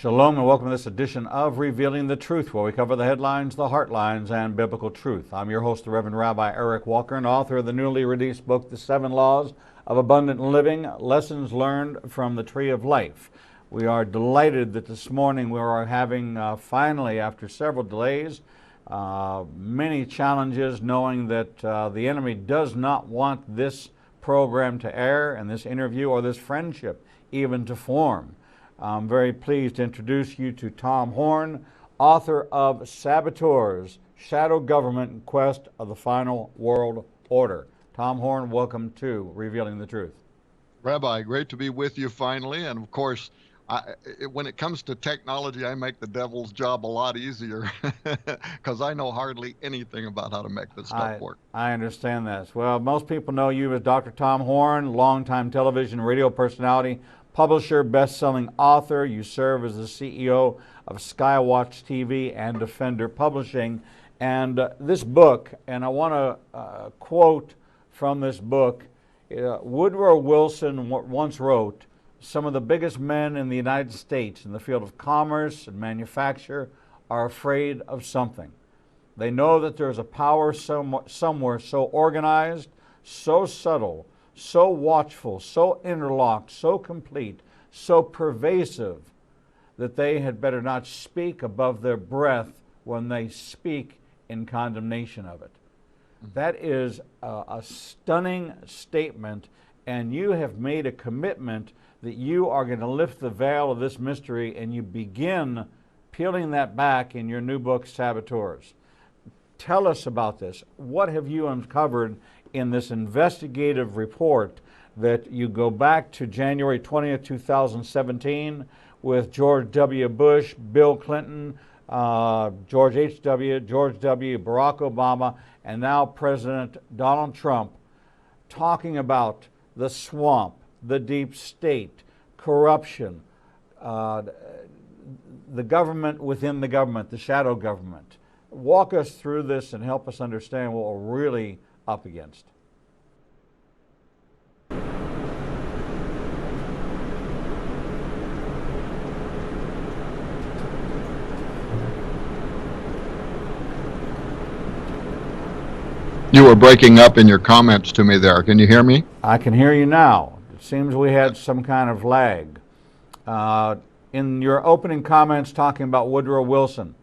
Shalom and welcome to this edition of Revealing the Truth, where we cover the headlines, the heartlines, and biblical truth. I'm your host, the Reverend Rabbi Eric Walker, and author of the newly released book, The 7 Laws of Abundant Living, Lessons Learned from the Tree of Life. We are delighted that this morning we are having, finally, after several delays, many challenges, knowing that the enemy does not want this program to air, and this interview or this friendship even to form. I'm very pleased to introduce you to Tom Horn, author of Saboteurs, Shadow Government in Quest of the Final World Order. Tom Horn, welcome to Revealing the Truth. Rabbi, great to be with you finally. And of course, when it comes to technology, I make the devil's job a lot easier because I know hardly anything about how to make this stuff work. I understand that. Well, most people know you as Dr. Tom Horn, longtime television and radio personality, publisher, best-selling author. You serve as the CEO of Skywatch TV and Defender Publishing. And this book, and I want to quote from this book, Woodrow Wilson once wrote, "Some of the biggest men in the United States in the field of commerce and manufacture are afraid of something. They know that there's a power somewhere so organized, so subtle, so watchful, so interlocked, so complete, so pervasive, that they had better not speak above their breath when they speak in condemnation of it." That is a stunning statement, and you have made a commitment that you are going to lift the veil of this mystery, and you begin peeling that back in your new book, Saboteurs. Tell us about this. What have you uncovered in this investigative report that you go back to January 20th, 2017 with George W. Bush, Bill Clinton, George H.W., George W., Barack Obama, and now President Donald Trump, talking about the swamp, the deep state, corruption, the government within the government, the shadow government. Walk us through this and help us understand what we're really up against. You were breaking up in your comments to me there. Can you hear me? I can hear you now. It seems we had some kind of lag. In your opening comments talking about Woodrow Wilson.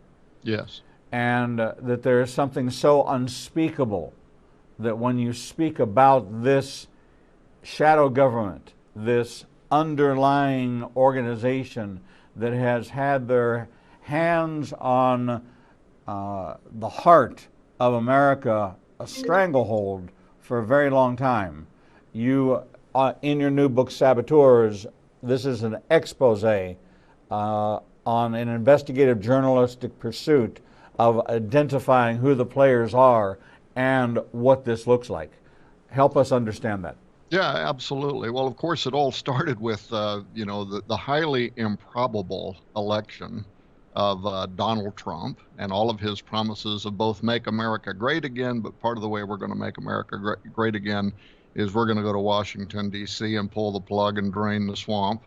Yes. And that there is something so unspeakable that when you speak about this shadow government, this underlying organization that has had their hands on the heart of America, a stranglehold for a very long time. You, in your new book, Saboteurs, this is an expose on an investigative journalistic pursuit of identifying who the players are and what this looks like. Help us understand that. Yeah, absolutely. Well, of course, it all started with, the highly improbable election of Donald Trump and all of his promises of both make America great again, but part of the way we're going to make America great again is we're going to go to Washington, D.C. and pull the plug and drain the swamp.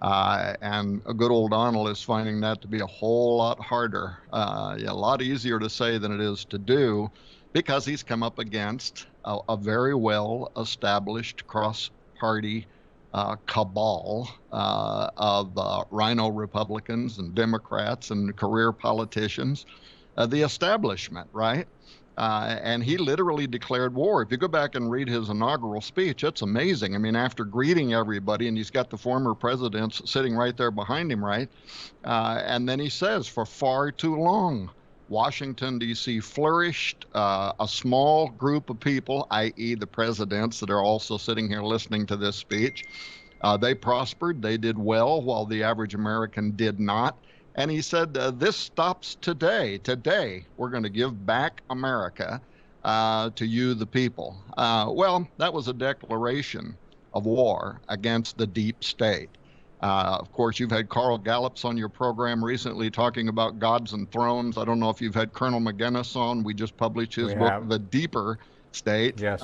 And a good old Donald is finding that to be a whole lot harder, a lot easier to say than it is to do, because he's come up against a very well-established cross-party cabal of rhino Republicans and Democrats and career politicians, the establishment, right? And he literally declared war. If you go back and read his inaugural speech, it's amazing. I mean, after greeting everybody, and he's got the former presidents sitting right there behind him, right? And then he says, for far too long, Washington, D.C. flourished. A small group of people, i.e. the presidents that are also sitting here listening to this speech, they prospered, they did well, while the average American did not. And he said, this stops today. Today, we're going to give back America to you, the people. Well, that was a declaration of war against the deep state. Of course, you've had Carl Gallups on your program recently talking about gods and thrones. I don't know if you've had Colonel McGinnis on. We just published his book, The Deeper State. Yes.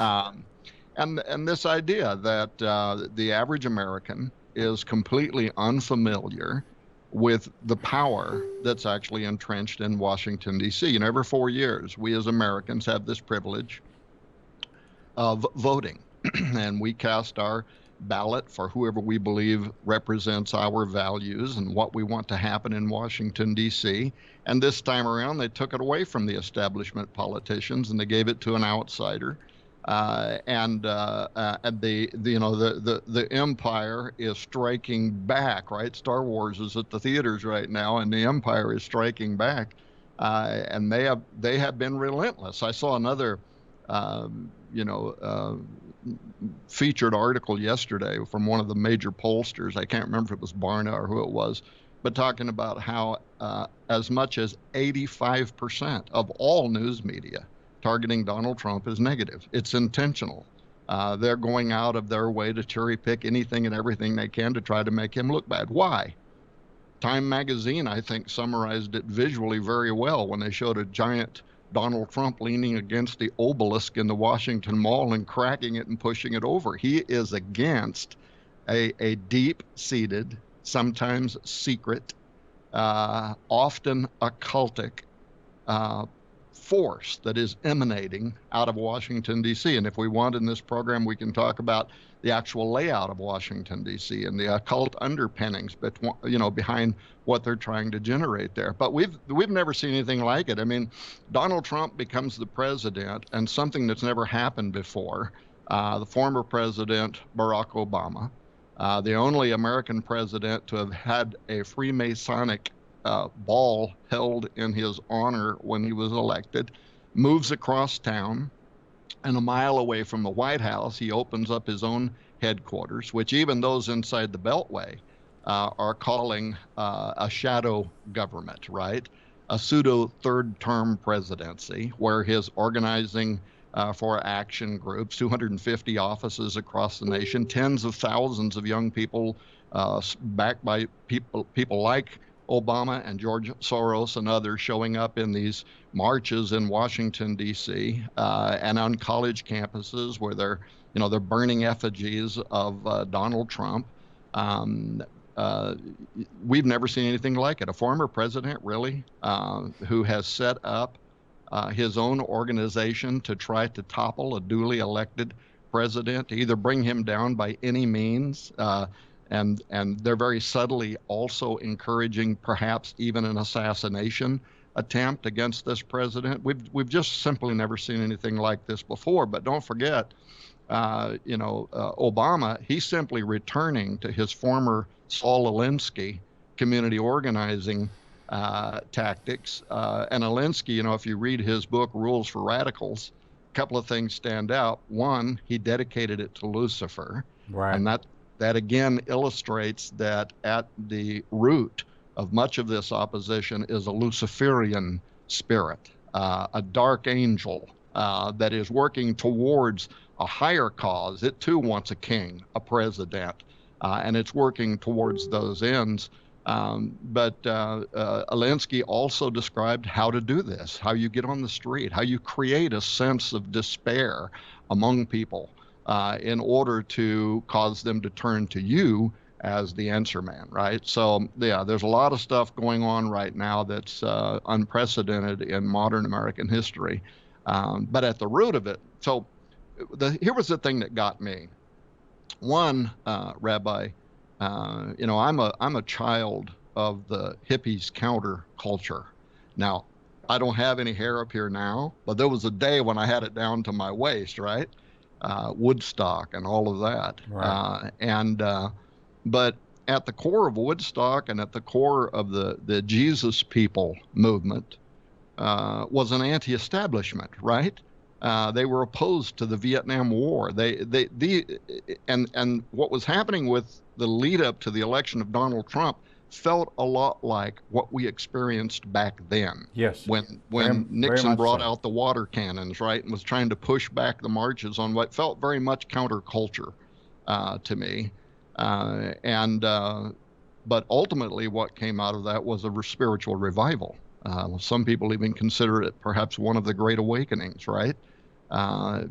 And this idea that the average American is completely unfamiliar with the power that's actually entrenched in Washington, D.C. And every 4 years, we as Americans have this privilege of voting, and we cast our ballot for whoever we believe represents our values and what we want to happen in Washington, D.C. And this time around, they took it away from the establishment politicians and they gave it to an outsider. The empire is striking back, right? Star Wars is at the theaters right now, and the empire is striking back, and they have been relentless. I saw another, featured article yesterday from one of the major pollsters. I can't remember if it was Barna or who it was, but talking about how as much as 85% of all news media targeting Donald Trump is negative. It's intentional. They're going out of their way to cherry pick anything and everything they can to try to make him look bad. Why? Time magazine, I think, summarized it visually very well when they showed a giant Donald Trump leaning against the obelisk in the Washington Mall and cracking it and pushing it over. He is against a deep-seated, sometimes secret, often occultic force that is emanating out of Washington, D.C. And if we want in this program, we can talk about the actual layout of Washington, D.C. and the occult underpinnings, behind what they're trying to generate there. But we've never seen anything like it. I mean, Donald Trump becomes the president, and something that's never happened before. The former president, Barack Obama, the only American president to have had a Freemasonic ball held in his honor when he was elected, moves across town, and a mile away from the White House, he opens up his own headquarters, which even those inside the Beltway are calling a shadow government, right? A pseudo third-term presidency, where his organizing for action groups, 250 offices across the nation, tens of thousands of young people backed by people like Obama and George Soros and others showing up in these marches in Washington, D.C. And on college campuses where they're burning effigies of Donald Trump. We've never seen anything like it. A former president, really, who has set up his own organization to try to topple a duly elected president, to either bring him down by any means, and they're very subtly also encouraging perhaps even an assassination attempt against this president. We've just simply never seen anything like this before. But don't forget, Obama, he's simply returning to his former Saul Alinsky community organizing tactics. And Alinsky, if you read his book, Rules for Radicals, a couple of things stand out. One, he dedicated it to Lucifer. Right. And that again illustrates that at the root of much of this opposition is a Luciferian spirit, a dark angel that is working towards a higher cause. It too wants a king, a president, and it's working towards those ends. But Alinsky also described how to do this, how you get on the street, how you create a sense of despair among people in order to cause them to turn to you as the answer man, right? So, yeah, there's a lot of stuff going on right now that's unprecedented in modern American history. But at the root of it, so here was the thing that got me. One, Rabbi, I'm a child of the hippies counterculture. Now, I don't have any hair up here now, but there was a day when I had it down to my waist, right? Woodstock and all of that. Right. But at the core of Woodstock and at the core of the Jesus people movement was an anti-establishment, right? They were opposed to the Vietnam War. And what was happening with the lead up to the election of Donald Trump felt a lot like what we experienced back then. Yes. When Nixon brought out the water cannons, right, and was trying to push back the marches on what felt very much counterculture to me. But ultimately what came out of that was a spiritual revival. Some people even consider it perhaps one of the great awakenings, right?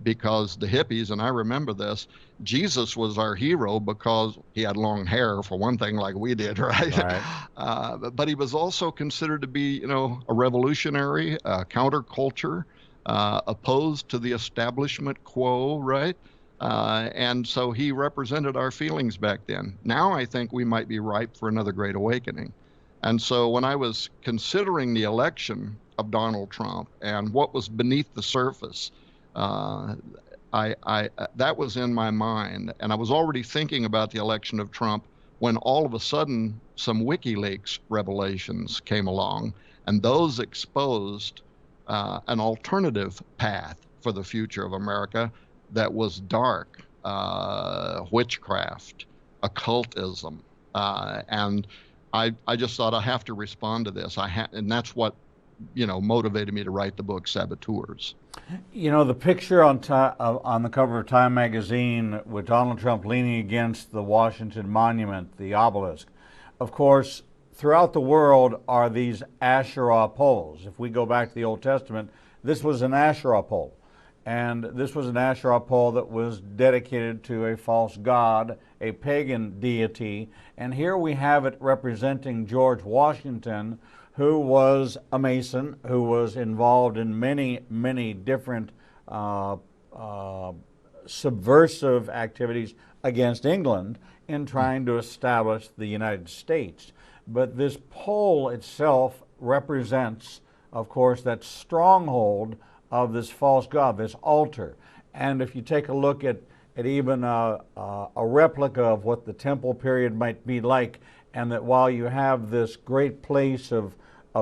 because the hippies, and I remember this, Jesus was our hero because he had long hair, for one thing, like we did, right? Right. But he was also considered to be, a revolutionary, counterculture, opposed to the establishment quo, right? And so he represented our feelings back then. Now I think we might be ripe for another great awakening. And so when I was considering the election of Donald Trump and what was beneath the surface, uh, that was in my mind, and I was already thinking about the election of Trump when all of a sudden some WikiLeaks revelations came along, and those exposed an alternative path for the future of America that was dark, witchcraft, occultism, and I just thought I have to respond to this. And that's what motivated me to write the book Saboteurs. The picture on the cover of Time magazine with Donald Trump leaning against the Washington Monument, the obelisk. Of course, throughout the world are these Asherah poles. If we go back to the Old Testament, this was an Asherah pole. And this was an Asherah pole that was dedicated to a false god, a pagan deity. And here we have it representing George Washington, who was a Mason, who was involved in many, many different subversive activities against England in trying to establish the United States. But this pole itself represents, of course, that stronghold of this false god, this altar. And if you take a look at even a replica of what the temple period might be like, and that while you have this great place of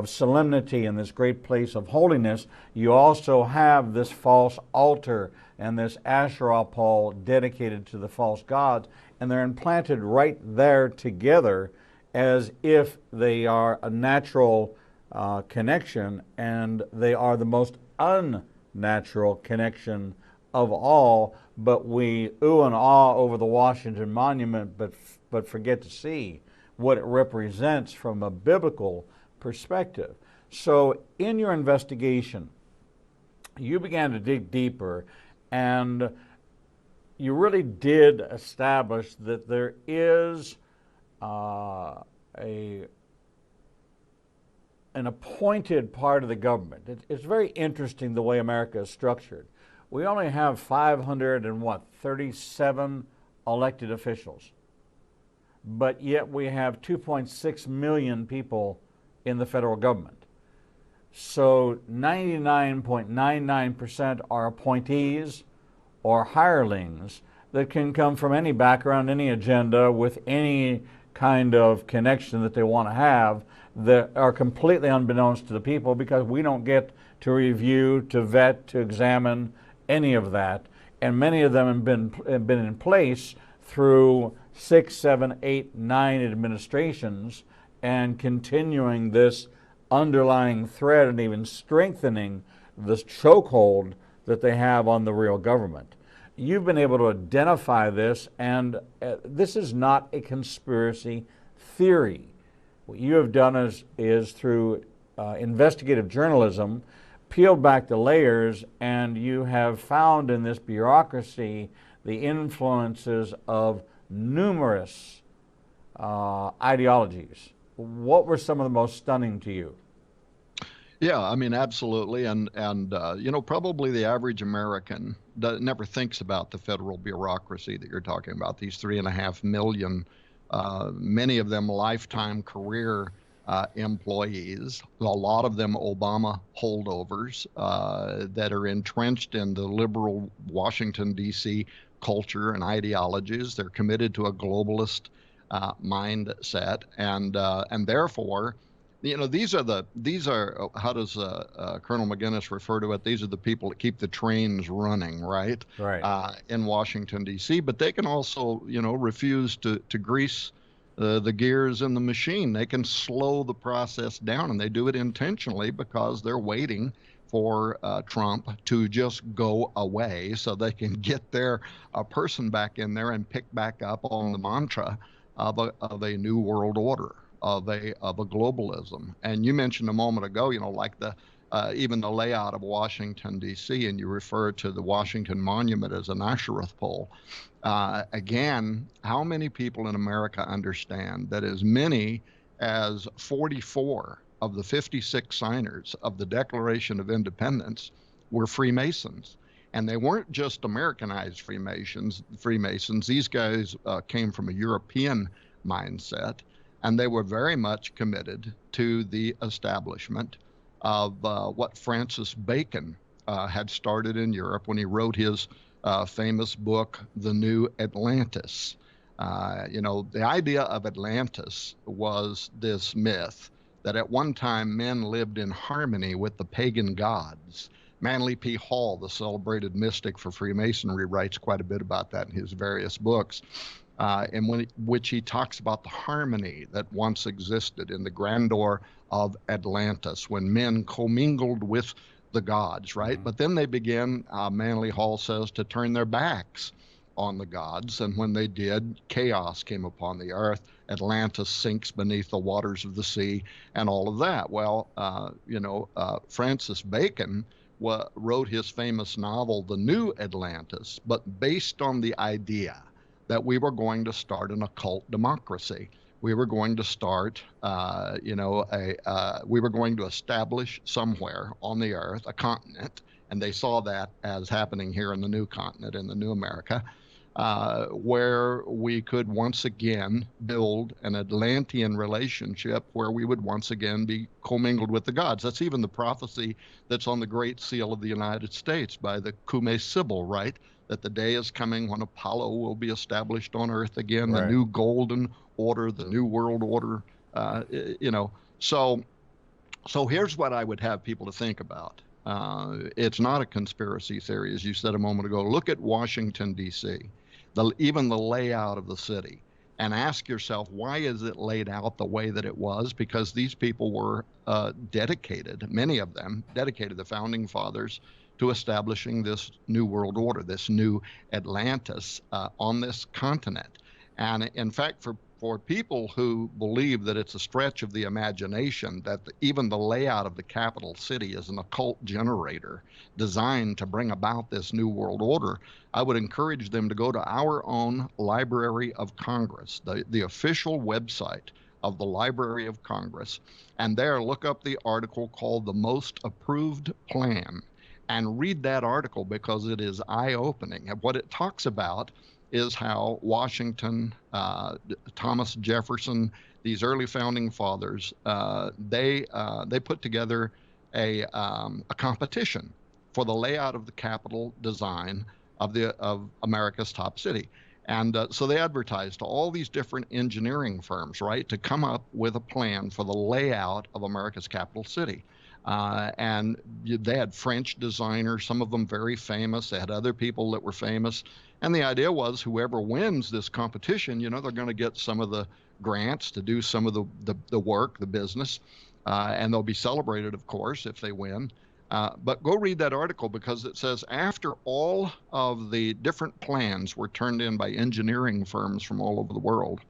solemnity and this great place of holiness, you also have this false altar and this Asherah pole dedicated to the false gods, and they're implanted right there together as if they are a natural connection, and they are the most unnatural connection of all. But we ooh and ah over the Washington Monument, but forget to see what it represents from a biblical perspective. So in your investigation, you began to dig deeper, and you really did establish that there is an appointed part of the government. It's very interesting the way America is structured. We only have 537 elected officials, but yet we have 2.6 million people in the federal government. So 99.99% are appointees or hirelings that can come from any background, any agenda, with any kind of connection that they want to have, that are completely unbeknownst to the people, because we don't get to review, to vet, to examine any of that. And many of them have been in place through 6, 7, 8, 9 administrations, and continuing this underlying thread and even strengthening this chokehold that they have on the real government. You've been able to identify this, and this is not a conspiracy theory. What you have done is through investigative journalism, peeled back the layers, and you have found in this bureaucracy the influences of numerous ideologies. What were some of the most stunning to you? Yeah, I mean, absolutely. And probably the average American never thinks about the federal bureaucracy that you're talking about, these 3.5 million, many of them lifetime career employees, a lot of them Obama holdovers that are entrenched in the liberal Washington, D.C. culture and ideologies. They're committed to a globalist mindset, and therefore, these are how does Colonel McGinnis refer to it? These are the people that keep the trains running, right? Right. In Washington D.C. But they can also, refuse to grease the gears in the machine. They can slow the process down, and they do it intentionally because they're waiting for Trump to just go away so they can get their person back in there and pick back up on the mantra of a new world order, of a globalism. And you mentioned a moment ago, like the even the layout of Washington, D.C., and you refer to the Washington Monument as an Asherah pole. Again, how many people in America understand that as many as 44 of the 56 signers of the Declaration of Independence were Freemasons? And they weren't just Americanized Freemasons. These guys came from a European mindset, and they were very much committed to the establishment of what Francis Bacon had started in Europe when he wrote his famous book, The New Atlantis. The idea of Atlantis was this myth that at one time men lived in harmony with the pagan gods. Manly P. Hall, the celebrated mystic for Freemasonry, writes quite a bit about that in his various books, in which he talks about the harmony that once existed in the grandeur of Atlantis when men commingled with the gods, right? Mm-hmm. But then they began, Manly Hall says, to turn their backs on the gods. And when they did, chaos came upon the earth. Atlantis sinks beneath the waters of the sea and all of that. Well, Francis Bacon wrote his famous novel, The New Atlantis, but based on the idea that we were going to start an occult democracy. We were going to start, we were going to establish somewhere on the earth a continent, and they saw that as happening here in the new continent, in the new America, where we could once again build an Atlantean relationship where we would once again be commingled with the gods. That's even the prophecy that's on the Great Seal of the United States by the Cumae Sibyl, right? That the day is coming when Apollo will be established on Earth again, right. The new golden order, the new world order, So here's what I would have people to think about. It's not a conspiracy theory, as you said a moment ago. Look at Washington, D.C., even the layout of the city, and ask yourself, why is it laid out the way that it was? Because these people were dedicated, many of them dedicated, the founding fathers, to establishing this new world order, this new Atlantis on this continent. And in fact, for people who believe that it's a stretch of the imagination that even the layout of the capital city is an occult generator designed to bring about this new world order, I would encourage them to go to our own Library of Congress, the official website of the Library of Congress, and there look up the article called The Most Approved Plan, and read that article because it is eye-opening. And what it talks about is how Washington, Thomas Jefferson, these early founding fathers, they put together a competition for the layout of the Capitol design of America's top city. And so they advertised to all these different engineering firms, right, to come up with a plan for the layout of America's capital city. And they had French designers, some of them very famous. They had other people that were famous. And the idea was whoever wins this competition, they're going to get some of the grants to do some of the work, the business. And they'll be celebrated, of course, if they win. But go read that article because it says after all of the different plans were turned in by engineering firms from all over the world,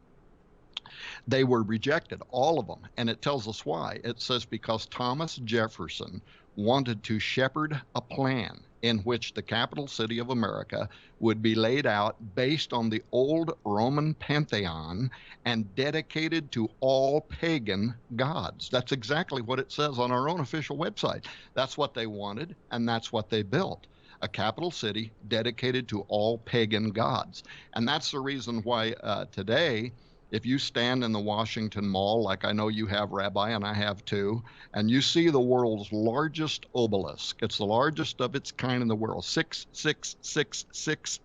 they were rejected, all of them. And it tells us why. It says because Thomas Jefferson wanted to shepherd a plan in which the capital city of America would be laid out based on the old Roman pantheon and dedicated to all pagan gods. That's exactly what it says on our own official website. That's what they wanted, and that's what they built. A capital city dedicated to all pagan gods. And that's the reason why today, if you stand in the Washington Mall, like I know you have, Rabbi, and I have too, and you see the world's largest obelisk, it's the largest of its kind in the world, 6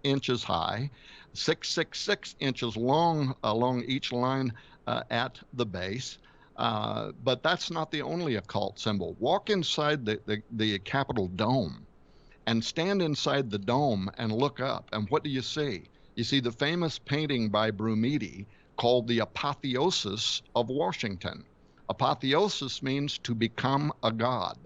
inches high, 6 inches long along each line at the base. But that's not the only occult symbol. Walk inside the Capitol dome and stand inside the dome and look up. And what do you see? You see the famous painting by Brumidi called the Apotheosis of Washington. Apotheosis means to become a god.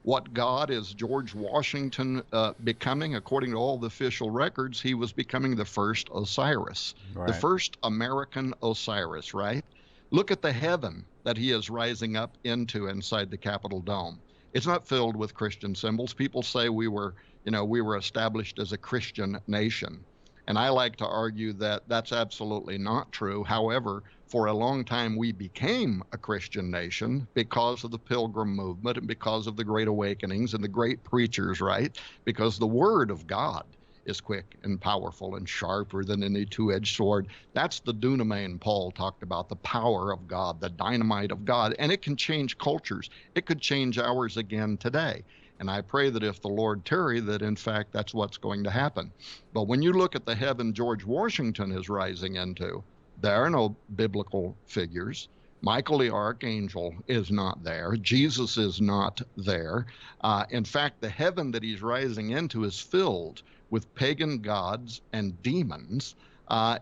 What god is George Washington becoming? According to all the official records, he was becoming the first Osiris, right. The first American Osiris, right? Look at the heaven that he is rising up into inside the Capitol dome. It's not filled with Christian symbols. People say we were established as a Christian nation. And I like to argue that that's absolutely not true. However, for a long time, we became a Christian nation because of the Pilgrim movement and because of the Great Awakenings and the great preachers, right? Because the Word of God is quick and powerful and sharper than any two-edged sword. That's the dunamis Paul talked about, the power of God, the dynamite of God, and it can change cultures. It could change ours again today. And I pray that if the Lord tarry, that in fact that's what's going to happen. But when you look at the heaven George Washington is rising into, there are no biblical figures. Michael the Archangel is not there. Jesus is not there. In fact, the heaven that he's rising into is filled with pagan gods and demons,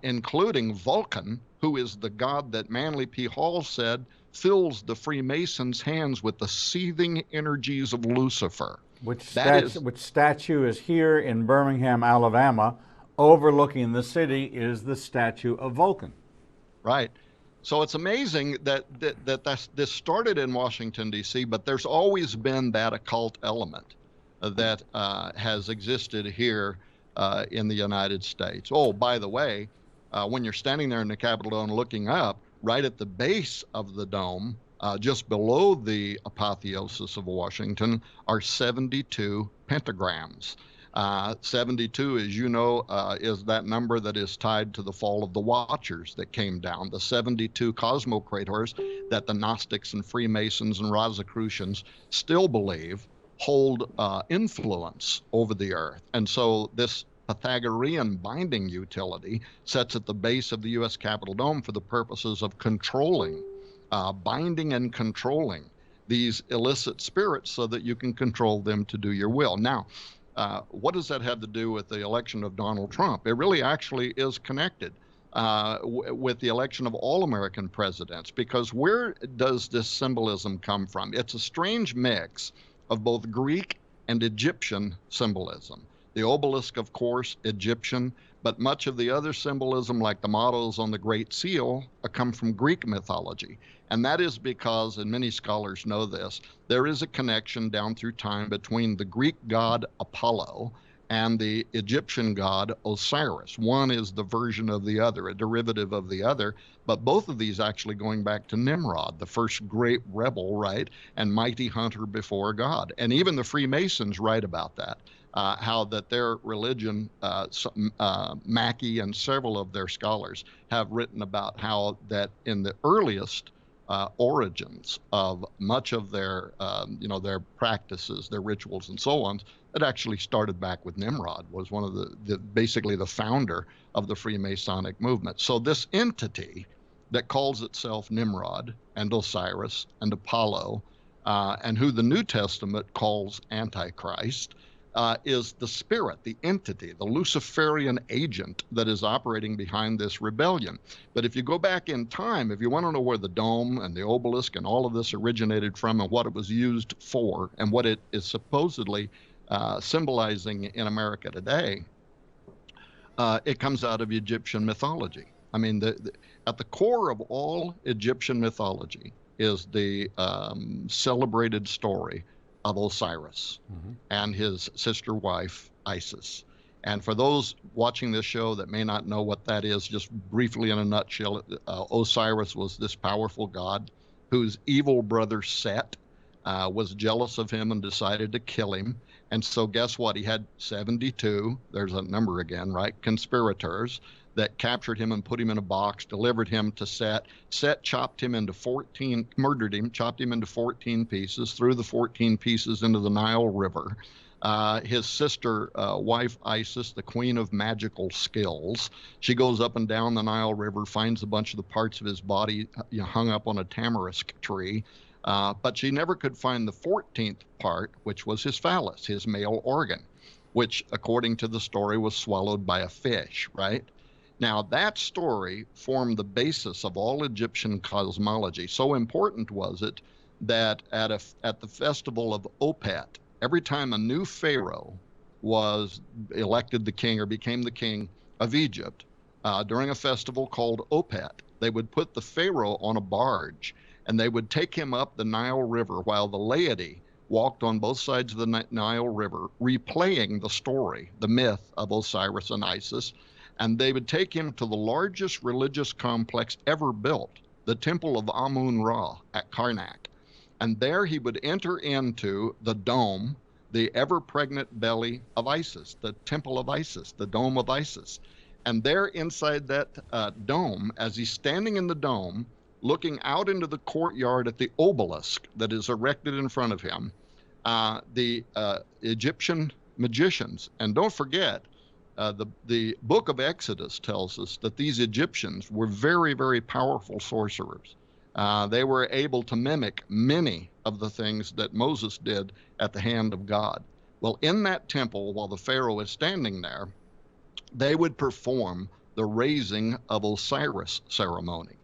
including Vulcan, who is the god that Manly P. Hall said fills the Freemasons' hands with the seething energies of Lucifer. Which statue is here in Birmingham, Alabama, overlooking the city is the statue of Vulcan. Right. So it's amazing that this started in Washington, D.C., but there's always been that occult element that has existed here in the United States. Oh, by the way, when you're standing there in the Capitol Dome looking up, right at the base of the dome, just below the apotheosis of Washington, are 72 pentagrams. 72, as you know, is that number that is tied to the fall of the Watchers that came down, the 72 cosmocrators that the Gnostics and Freemasons and Rosicrucians still believe hold influence over the earth. And so this Pythagorean binding utility sits at the base of the U.S. Capitol Dome for the purposes of controlling, binding and controlling these illicit spirits so that you can control them to do your will. Now, what does that have to do with the election of Donald Trump? It really actually is connected with the election of all American presidents, because where does this symbolism come from? It's a strange mix of both Greek and Egyptian symbolism. The obelisk, of course, Egyptian, but much of the other symbolism, like the mottos on the Great Seal, come from Greek mythology. And that is because, and many scholars know this, there is a connection down through time between the Greek god Apollo and the Egyptian god Osiris. One is the version of the other, a derivative of the other, but both of these actually going back to Nimrod, the first great rebel, right, and mighty hunter before God. And even the Freemasons write about that. How that their religion, Mackey and several of their scholars have written about how that in the earliest origins of much of their, their practices, their rituals and so on, it actually started back with Nimrod, was one of basically the founder of the Freemasonic movement. So this entity that calls itself Nimrod and Osiris and Apollo, and who the New Testament calls Antichrist, is the spirit, the entity, the Luciferian agent that is operating behind this rebellion. But if you go back in time, if you want to know where the dome and the obelisk and all of this originated from and what it was used for and what it is supposedly symbolizing in America today, it comes out of Egyptian mythology. I mean, at the core of all Egyptian mythology is the celebrated story of Osiris and his sister wife, Isis. And for those watching this show that may not know what that is, just briefly in a nutshell, Osiris was this powerful god whose evil brother Set was jealous of him and decided to kill him. And so guess what? He had 72, there's a number again, right, conspirators that captured him and put him in a box, delivered him to Set. Set chopped him into 14, murdered him, chopped him into 14 pieces, threw the 14 pieces into the Nile River. His sister wife, Isis, the queen of magical skills, she goes up and down the Nile River, finds a bunch of the parts of his body hung up on a tamarisk tree, but she never could find the 14th part, which was his phallus, his male organ, which, according to the story, was swallowed by a fish, right? Now, that story formed the basis of all Egyptian cosmology. So important was it that at the festival of Opet, every time a new pharaoh was elected the king or became the king of Egypt, during a festival called Opet, they would put the pharaoh on a barge and they would take him up the Nile River while the laity walked on both sides of the Nile River, replaying the story, the myth of Osiris and Isis, and they would take him to the largest religious complex ever built, the Temple of Amun-Ra at Karnak. And there he would enter into the dome, the ever-pregnant belly of Isis, the Temple of Isis, the Dome of Isis. And there inside that dome, as he's standing in the dome, looking out into the courtyard at the obelisk that is erected in front of him, the Egyptian magicians, and don't forget, the book of Exodus tells us that these Egyptians were very, very powerful sorcerers. They were able to mimic many of the things that Moses did at the hand of God. Well, in that temple, while the Pharaoh is standing there, they would perform the raising of Osiris ceremony.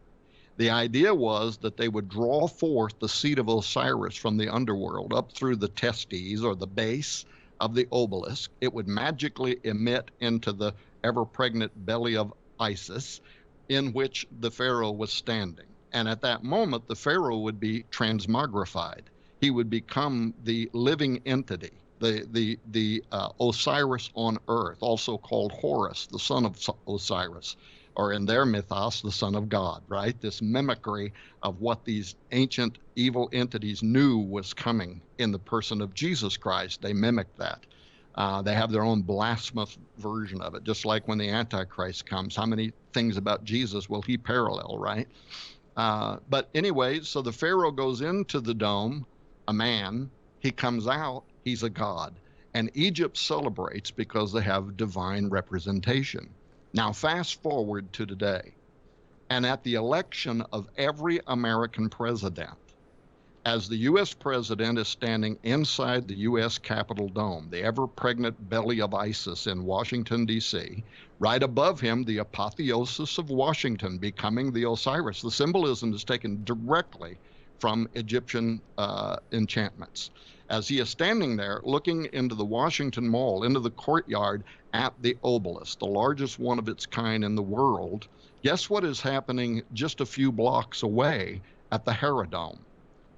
The idea was that they would draw forth the seed of Osiris from the underworld up through the testes or the base of the obelisk. It would magically emit into the ever-pregnant belly of Isis, in which the Pharaoh was standing. And at that moment, the Pharaoh would be transmogrified. He would become the living entity, the Osiris on earth, also called Horus, the son of Osiris, or in their mythos, the son of God, right? This mimicry of what these ancient evil entities knew was coming in the person of Jesus Christ. They mimicked that. They have their own blasphemous version of it, just like when the Antichrist comes. How many things about Jesus will he parallel, right? But anyway, so the Pharaoh goes into the dome, a man. He comes out, he's a god. And Egypt celebrates because they have divine representation. Now, fast forward to today, and at the election of every American president, as the U.S. president is standing inside the U.S. Capitol Dome, the ever-pregnant belly of Isis in Washington, D.C., right above him, the apotheosis of Washington becoming the Osiris. The symbolism is taken directly from Egyptian enchantments. As he is standing there looking into the Washington Mall, into the courtyard at the obelisk, the largest one of its kind in the world, guess what is happening just a few blocks away at the Herodome,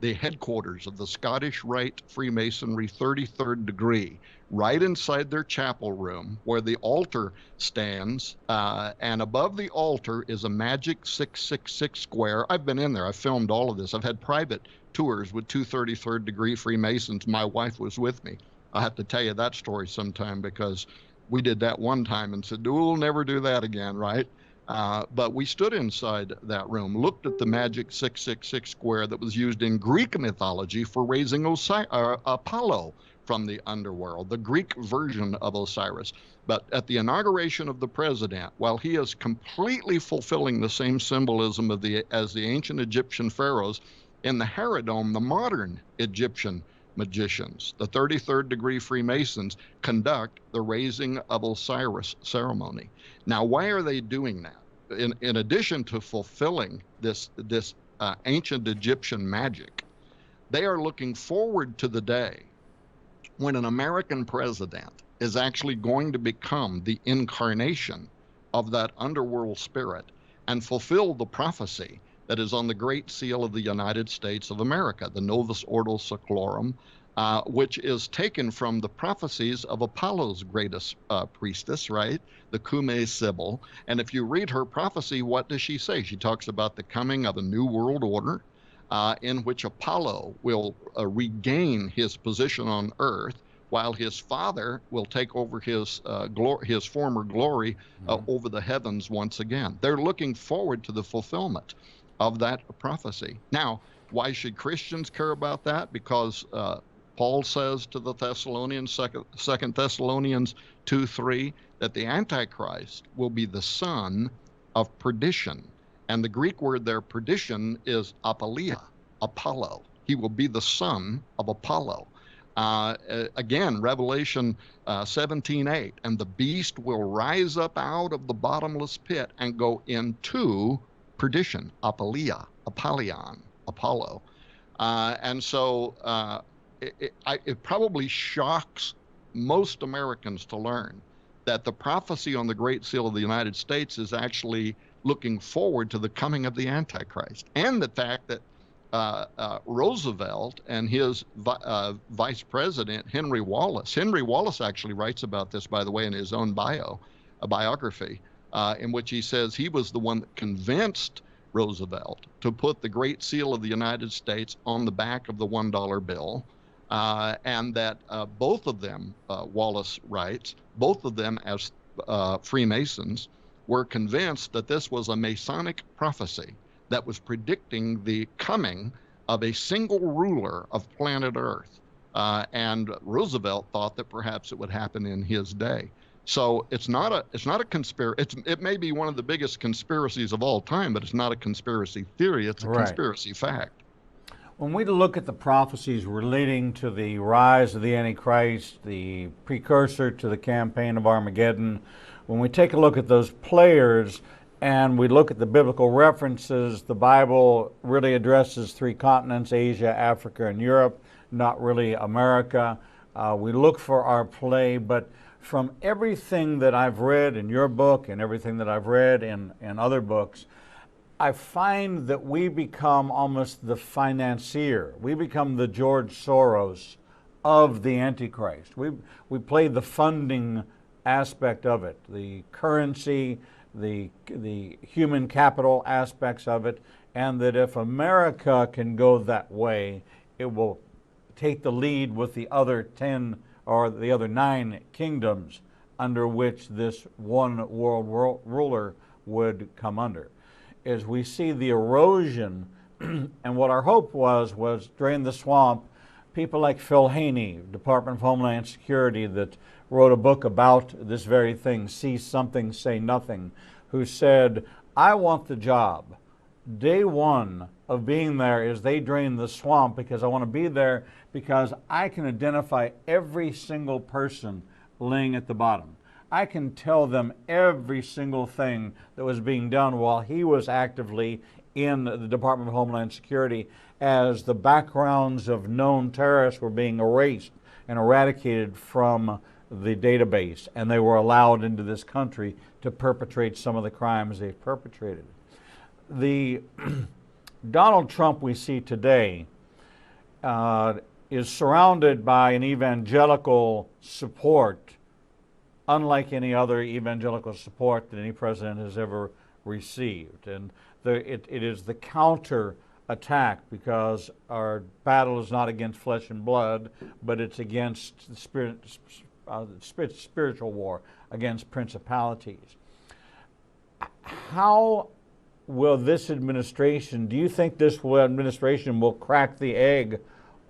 the headquarters of the Scottish Rite Freemasonry 33rd degree, right inside their chapel room where the altar stands, and above the altar is a magic 666 square. I've been in there. I've filmed all of this. I've had private tours with 233rd degree Freemasons. My wife was with me. I'll have to tell you that story sometime because we did that one time and said, we'll never do that again, right? But we stood inside that room, looked at the magic 666 square that was used in Greek mythology for raising Apollo from the underworld, the Greek version of Osiris. But at the inauguration of the president, while he is completely fulfilling the same symbolism as the ancient Egyptian pharaohs, in the Herodome, the modern Egyptian magicians, the 33rd degree Freemasons, conduct the raising of Osiris ceremony. Now, why are they doing that? In addition to fulfilling this ancient Egyptian magic, they are looking forward to the day when an American president is actually going to become the incarnation of that underworld spirit and fulfill the prophecy that is on the Great Seal of the United States of America, the Novus Ordo Seclorum, which is taken from the prophecies of Apollo's greatest priestess, right? The Cumae Sibyl. And if you read her prophecy, what does she say? She talks about the coming of a new world order in which Apollo will regain his position on earth, while his father will take over his former glory over the heavens once again. They're looking forward to the fulfillment of that prophecy. Now, why should Christians care about that? Because Paul says to the Thessalonians, 2 Thessalonians 2:3, that the Antichrist will be the son of perdition. And the Greek word there, perdition, is apoleia, Apollo. He will be the son of Apollo. Again, Revelation 17:8, and the beast will rise up out of the bottomless pit and go into perdition, apoleia, Apollyon, Apollo. And so it probably shocks most Americans to learn that the prophecy on the Great Seal of the United States is actually looking forward to the coming of the Antichrist, and the fact that Roosevelt and his vice president, Henry Wallace. Henry Wallace actually writes about this, by the way, in his own biography, in which he says he was the one that convinced Roosevelt to put the Great Seal of the United States on the back of the $1 bill. And that both of them, Wallace writes, both of them as Freemasons were convinced that this was a Masonic prophecy that was predicting the coming of a single ruler of planet Earth. And Roosevelt thought that perhaps it would happen in his day. So it's not a conspiracy. It may be one of the biggest conspiracies of all time, but it's not a conspiracy theory. It's a conspiracy fact. When we look at the prophecies relating to the rise of the Antichrist, the precursor to the campaign of Armageddon, when we take a look at those players and we look at the biblical references, the Bible really addresses three continents, Asia, Africa, and Europe, not really America. We look for our play, but from everything that I've read in your book and everything that I've read in other books, I find that we become almost the financier. We become the George Soros of the Antichrist. We play the funding aspect of it, the currency, the human capital aspects of it, and that if America can go that way, it will take the lead with the other 10 or the other 9 kingdoms under which this one world ruler would come under. As we see the erosion, and what our hope was drain the swamp. People like Phil Haney, Department of Homeland Security, that wrote a book about this very thing, See Something, Say Nothing, who said, I want the job. Day one of being there is they drain the swamp because I want to be there because I can identify every single person laying at the bottom. I can tell them every single thing that was being done while he was actively in the Department of Homeland Security as the backgrounds of known terrorists were being erased and eradicated from the database, and they were allowed into this country to perpetrate some of the crimes they've perpetrated. The Donald Trump we see today is surrounded by an evangelical support unlike any other evangelical support that any president has ever received. And it is the counter attack because our battle is not against flesh and blood, but it's against the spiritual war, against principalities. How will this administration, do you think this administration will crack the egg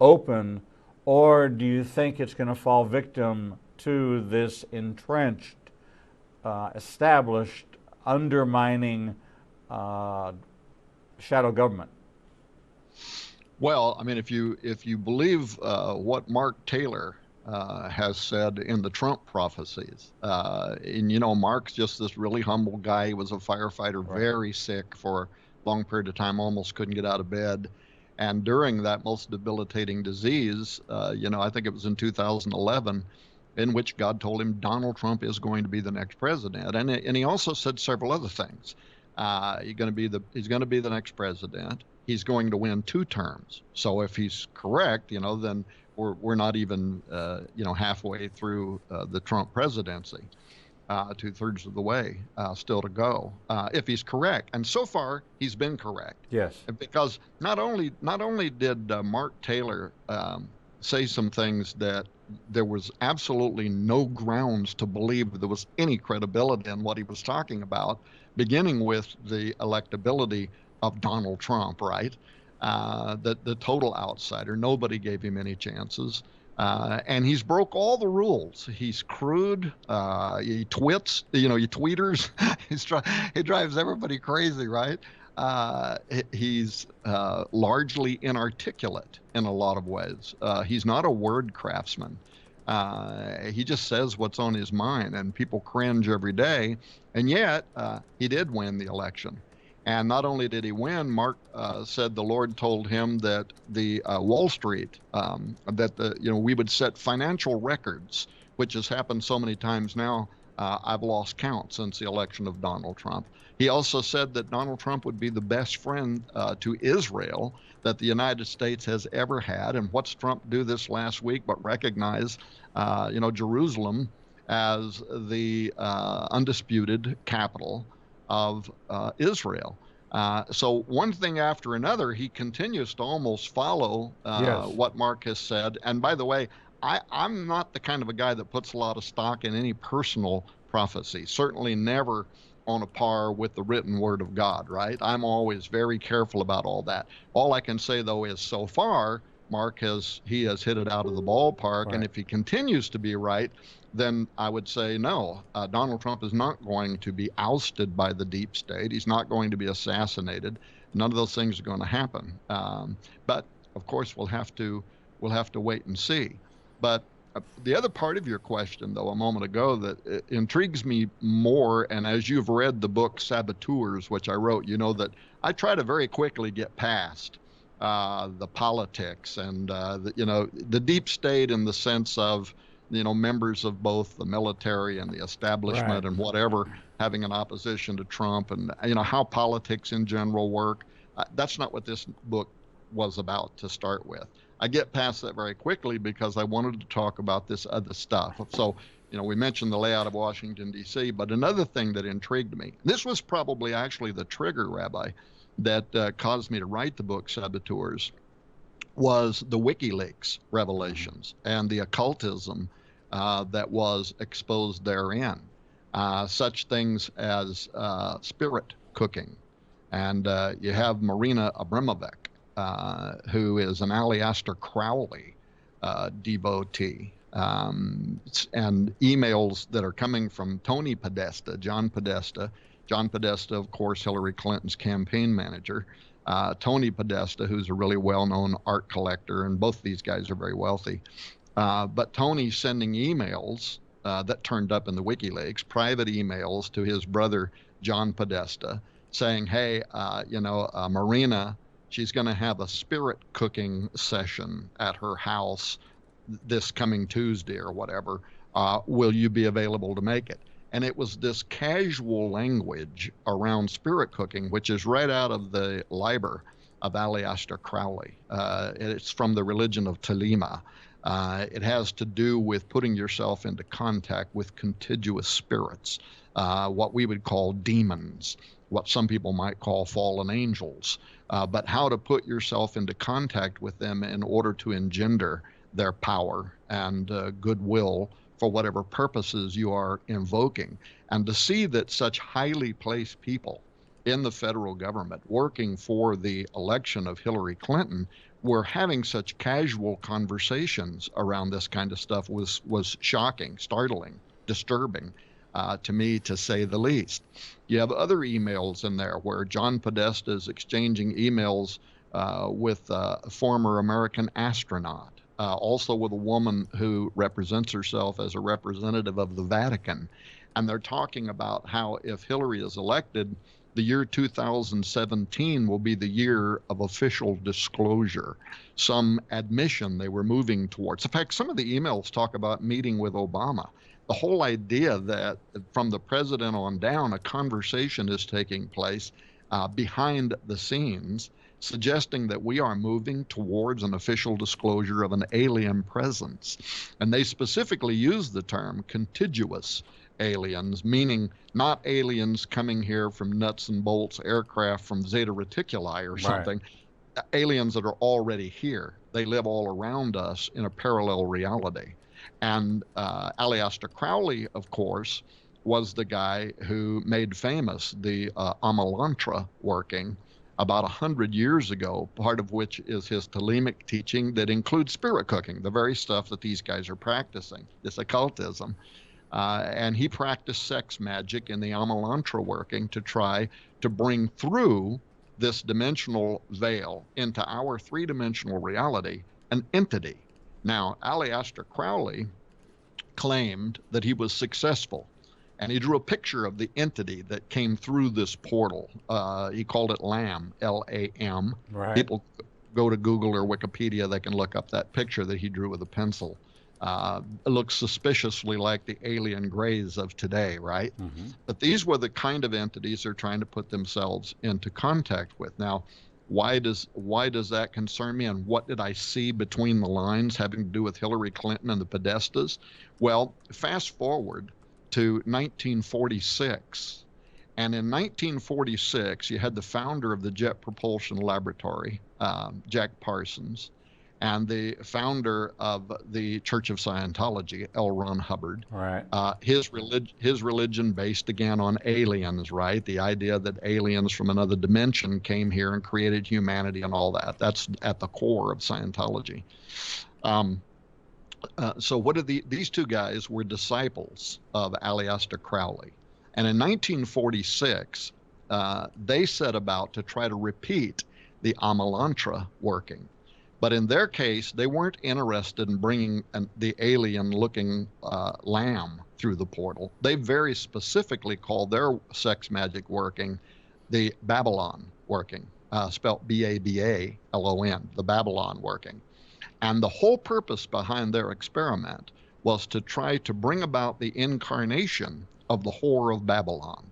open, or do you think it's going to fall victim to this entrenched, established, undermining shadow government? Well, I mean, if you believe what Mark Taylor has said in the Trump prophecies, and you know, Mark's just this really humble guy. He was a firefighter, Right. very sick for a long period of time, almost couldn't get out of bed. And during that most debilitating disease, you know, I think it was in 2011, in which God told him Donald Trump is going to be the next president. And he also said several other things. He's going to be the next president. He's going to win 2 terms. So if he's correct, you know, then we're not even you know, halfway through the Trump presidency. 2/3 of the way still to go, if he's correct. And so far, he's been correct. Yes. Because not only did Mark Taylor say some things that there was absolutely no grounds to believe there was any credibility in what he was talking about, beginning with the electability of Donald Trump, right? The total outsider. Nobody gave him any chances. And he's broke all the rules. He's crude. He twits. You know, he tweeters. He drives everybody crazy, right? He's largely inarticulate in a lot of ways. He's not a word craftsman. He just says what's on his mind, and people cringe every day. And yet, he did win the election. And not only did he win, Mark said the Lord told him that the Wall Street, you know, we would set financial records, which has happened so many times now I've lost count since the election of Donald Trump. He also said that Donald Trump would be the best friend to Israel that the United States has ever had. And what's Trump do this last week but recognize, Jerusalem as the undisputed capital of Israel. So one thing after another, he continues to almost follow what Mark has said. And by the way, I'm not the kind of a guy that puts a lot of stock in any personal prophecy, certainly never on a par with the written word of God, right? I'm always very careful about all that. All I can say, though, is so far, Mark has hit it out of the ballpark. Right. And if he continues to be right, then I would say no, Donald Trump is not going to be ousted by the deep state. He's not going to be assassinated. None of those things are going to happen. But of course, we'll have to wait and see. But the other part of your question, though, a moment ago that intrigues me more, and as you've read the book Saboteurs, which I wrote, you know that I try to very quickly get past the politics and the deep state in the sense of members of both the military and the establishment, right, and whatever having an opposition to Trump, and how politics in general work. That's not what this book was about to start with. I get past that very quickly because I wanted to talk about this other stuff. So, we mentioned the layout of Washington, D.C., but another thing that intrigued me, this was probably actually the trigger, Rabbi, that caused me to write the book Saboteurs, was the WikiLeaks revelations and the occultism that was exposed therein. Such things as spirit cooking. And you have Marina Abramovic, who is an Aleister Crowley devotee, and emails that are coming from Tony Podesta, John Podesta, of course, Hillary Clinton's campaign manager, Tony Podesta, who's a really well-known art collector, and both these guys are very wealthy. But Tony's sending emails that turned up in the WikiLeaks, private emails to his brother, John Podesta, saying, hey, Marina, she's going to have a spirit cooking session at her house this coming Tuesday or whatever. Will you be available to make it? And it was this casual language around spirit cooking, which is right out of the liber of Aleister Crowley. It's from the religion of Thelema. It has to do with putting yourself into contact with contiguous spirits, what we would call demons, what some people might call fallen angels, but how to put yourself into contact with them in order to engender their power and goodwill for whatever purposes you are invoking. And to see that such highly placed people in the federal government working for the election of Hillary Clinton were having such casual conversations around this kind of stuff was shocking, startling, disturbing. To me, to say the least. You have other emails in there where John Podesta is exchanging emails with a former American astronaut, also with a woman who represents herself as a representative of the Vatican. And they're talking about how if Hillary is elected, the year 2017 will be the year of official disclosure, some admission they were moving towards. In fact, some of the emails talk about meeting with Obama. The whole idea that from the president on down, a conversation is taking place behind the scenes, suggesting that we are moving towards an official disclosure of an alien presence. And they specifically use the term contiguous aliens, meaning not aliens coming here from nuts and bolts aircraft from Zeta Reticuli or something, right. Aliens that are already here. They live all around us in a parallel reality. And Aleister Crowley, of course, was the guy who made famous the Amalantra working about 100 years ago, part of which is his Thelemic teaching that includes spirit cooking, the very stuff that these guys are practicing, this occultism. And he practiced sex magic in the Amalantra working to try to bring through this dimensional veil into our three-dimensional reality an entity. Now, Aleister Crowley claimed that he was successful, and he drew a picture of the entity that came through this portal. He called it LAM, L-A-M. Right. People go to Google or Wikipedia, they can look up that picture that he drew with a pencil. looks suspiciously like the alien grays of today, right? Mm-hmm. But these were the kind of entities they're trying to put themselves into contact with. Now, why does that concern me, and what did I see between the lines having to do with Hillary Clinton and the Podestas? Well, fast forward to 1946. And in 1946, you had the founder of the Jet Propulsion Laboratory, Jack Parsons, and the founder of the Church of Scientology, L. Ron Hubbard. Right. His religion based again on aliens, right? The idea that aliens from another dimension came here and created humanity and all that. That's at the core of Scientology. So what are these two guys were disciples of Aleister Crowley. And in 1946, they set about to try to repeat the Amalantra working. But in their case, they weren't interested in bringing the alien-looking lamb through the portal. They very specifically called their sex magic working the Babylon working, spelled B-A-B-A-L-O-N, the Babylon working. And the whole purpose behind their experiment was to try to bring about the incarnation of the whore of Babylon,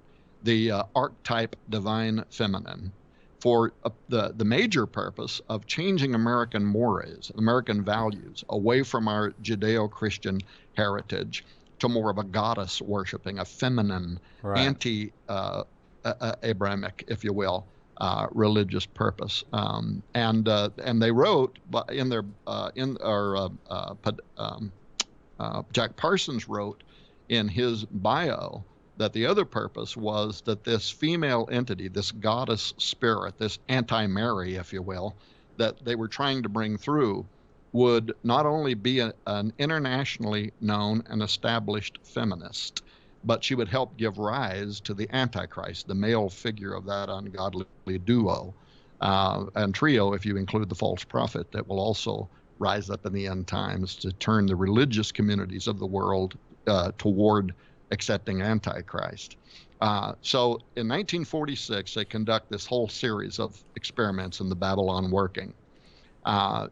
the archetype divine feminine, for the major purpose of changing American mores, American values, away from our Judeo-Christian heritage to more of a goddess worshiping, a feminine, Right. anti-Abrahamic, if you will, religious purpose. And they wrote Jack Parsons wrote in his bio that the other purpose was that this female entity, this goddess spirit, this anti-Mary, if you will, that they were trying to bring through, would not only be an internationally known and established feminist, but she would help give rise to the Antichrist, the male figure of that ungodly duo and trio, if you include the false prophet, that will also rise up in the end times to turn the religious communities of the world toward accepting Antichrist. So in 1946, they conduct this whole series of experiments in the Babylon working.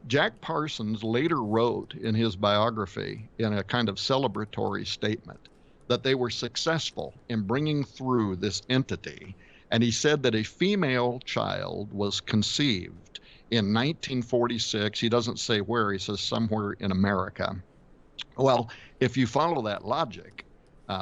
Jack Parsons later wrote in his biography, in a kind of celebratory statement, that they were successful in bringing through this entity. And he said that a female child was conceived in 1946. He doesn't say where, he says somewhere in America. Well, if you follow that logic,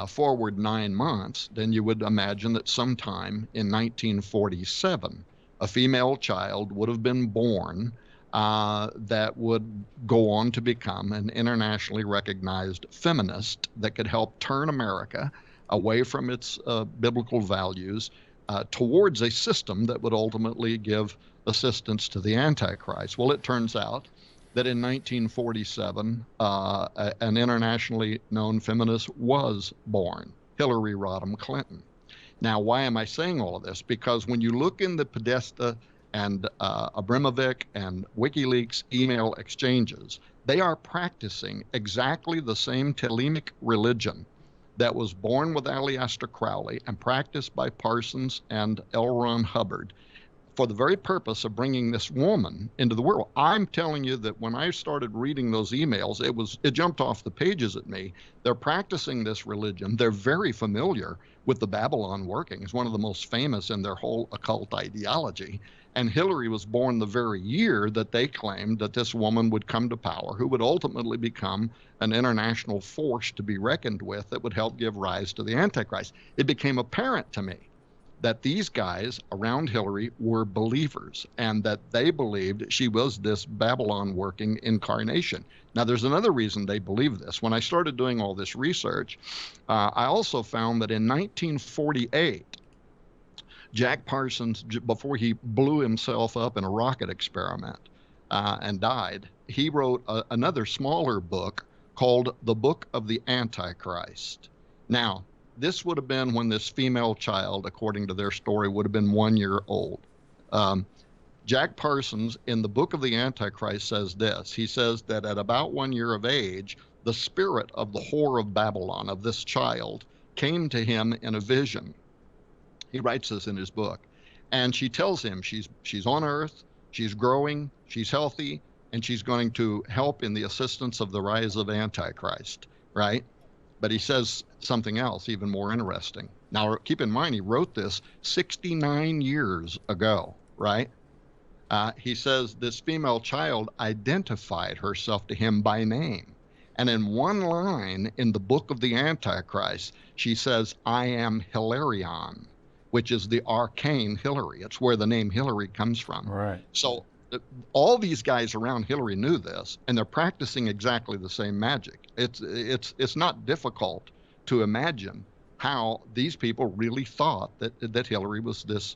forward 9 months, then you would imagine that sometime in 1947, a female child would have been born that would go on to become an internationally recognized feminist that could help turn America away from its biblical values towards a system that would ultimately give assistance to the Antichrist. Well, it turns out that in 1947, an internationally known feminist was born, Hillary Rodham Clinton. Now, why am I saying all of this? Because when you look in the Podesta and Abramovic and WikiLeaks email exchanges, they are practicing exactly the same Thelemic religion that was born with Aleister Crowley and practiced by Parsons and L. Ron Hubbard, for the very purpose of bringing this woman into the world. I'm telling you that when I started reading those emails, it jumped off the pages at me. They're practicing this religion. They're very familiar with the Babylon working. It's one of the most famous in their whole occult ideology. And Hillary was born the very year that they claimed that this woman would come to power, who would ultimately become an international force to be reckoned with that would help give rise to the Antichrist. It became apparent to me that these guys around Hillary were believers and that they believed she was this Babylon working incarnation. Now, there's another reason they believe this. When I started doing all this research, I also found that in 1948, Jack Parsons, before he blew himself up in a rocket experiment and died, he wrote another smaller book called The Book of the Antichrist. Now, this would have been when this female child, according to their story, would have been 1 year old. Jack Parsons, in the Book of the Antichrist, says this. He says that at about 1 year of age, the spirit of the whore of Babylon, of this child, came to him in a vision. He writes this in his book. And she tells him she's on earth, she's growing, she's healthy, and she's going to help in the assistance of the rise of Antichrist, right? But he says something else even more interesting. Now, keep in mind, he wrote this 69 years ago, right? He says this female child identified herself to him by name. And in one line in the book of the Antichrist, she says, I am Hilarion, which is the arcane Hillary. It's where the name Hillary comes from. Right. So all these guys around Hillary knew this, and they're practicing exactly the same magic. It's not difficult to imagine how these people really thought that Hillary was this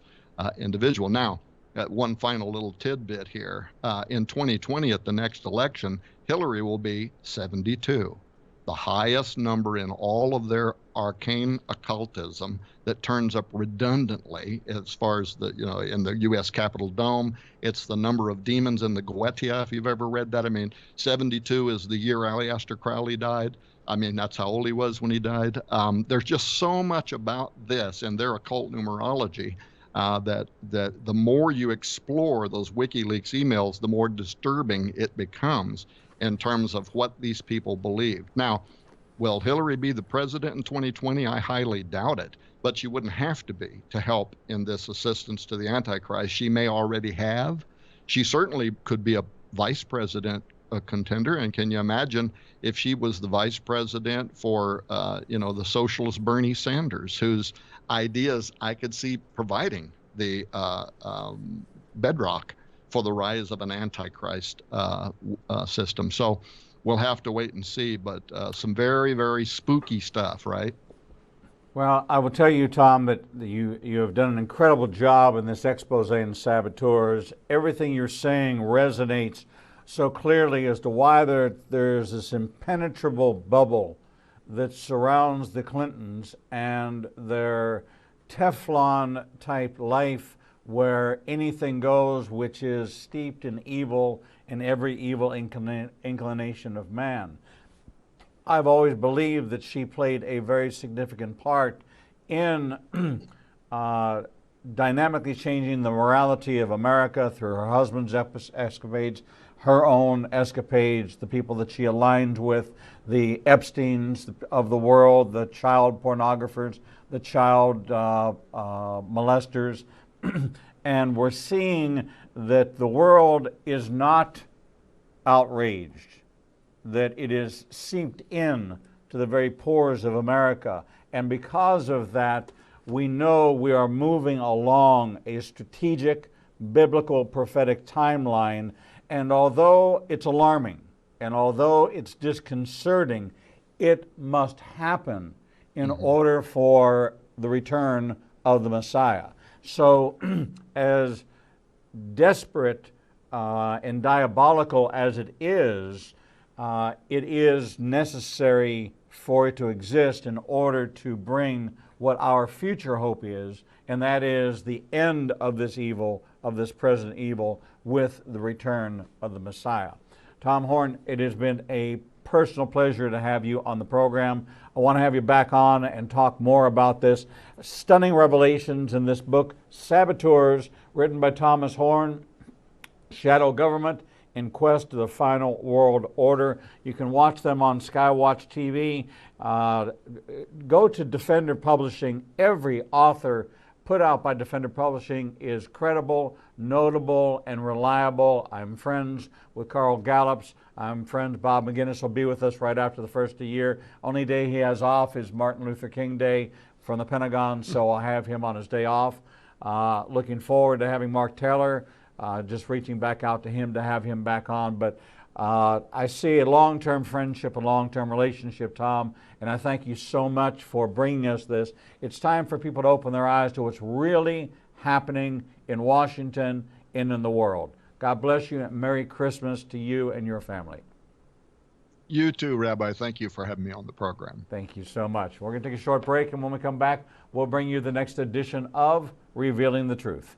individual. Now, one final little tidbit here. In 2020, at the next election, Hillary will be 72, the highest number in all of their arcane occultism that turns up redundantly as far as in the U.S. Capitol Dome. It's the number of demons in the Goetia, if you've ever read that. I mean, 72 is the year Aleister Crowley died. I mean, that's how old he was when he died. There's just so much about this and their occult numerology that the more you explore those WikiLeaks emails, the more disturbing it becomes in terms of what these people believe. Now, will Hillary be the president in 2020? I highly doubt it, but she wouldn't have to be to help in this assistance to the Antichrist. She may already have. She certainly could be a vice president contender, and can you imagine if she was the vice president for the socialist Bernie Sanders, whose ideas I could see providing the bedrock for the rise of an Antichrist system. So we'll have to wait and see, but some very, very spooky stuff, right? Well, I will tell you, Tom, that you have done an incredible job in this expose in Saboteurs. Everything you're saying resonates so clearly as to why there's this impenetrable bubble that surrounds the Clintons and their Teflon-type life where anything goes, which is steeped in evil and every evil inclination of man. I've always believed that she played a very significant part in dynamically changing the morality of America through her husband's escapades, her own escapades, the people that she aligned with, the Epsteins of the world, the child pornographers, the child molesters. And we're seeing that the world is not outraged, that it is seeped in to the very pores of America. And because of that, we know we are moving along a strategic, biblical, prophetic timeline. And although it's alarming, and although it's disconcerting, it must happen in order for the return of the Messiah. So as desperate and diabolical as it is necessary for it to exist in order to bring what our future hope is, and that is the end of this evil, of this present evil, with the return of the Messiah. Tom Horn, it has been a personal pleasure to have you on the program. I want to have you back on and talk more about this. Stunning revelations in this book, Saboteurs, written by Thomas Horn, Shadow Government in Quest of the Final World Order. You can watch them on Skywatch TV. Go to Defender Publishing. Every author put out by Defender Publishing is credible, notable, and reliable. I'm friends with Carl Gallups. I'm friends. Bob McGinnis will be with us right after the first of the year. Only day he has off is Martin Luther King Day from the Pentagon, so I'll have him on his day off. Looking forward to having Mark Taylor. Just reaching back out to him to have him back on. But I see a long-term friendship, a long-term relationship, Tom, and I thank you so much for bringing us this. It's time for people to open their eyes to what's really happening in Washington and in the world. God bless you, and Merry Christmas to you and your family. You too, Rabbi. Thank you for having me on the program. Thank you so much. We're going to take a short break, and when we come back, we'll bring you the next edition of Revealing the Truth.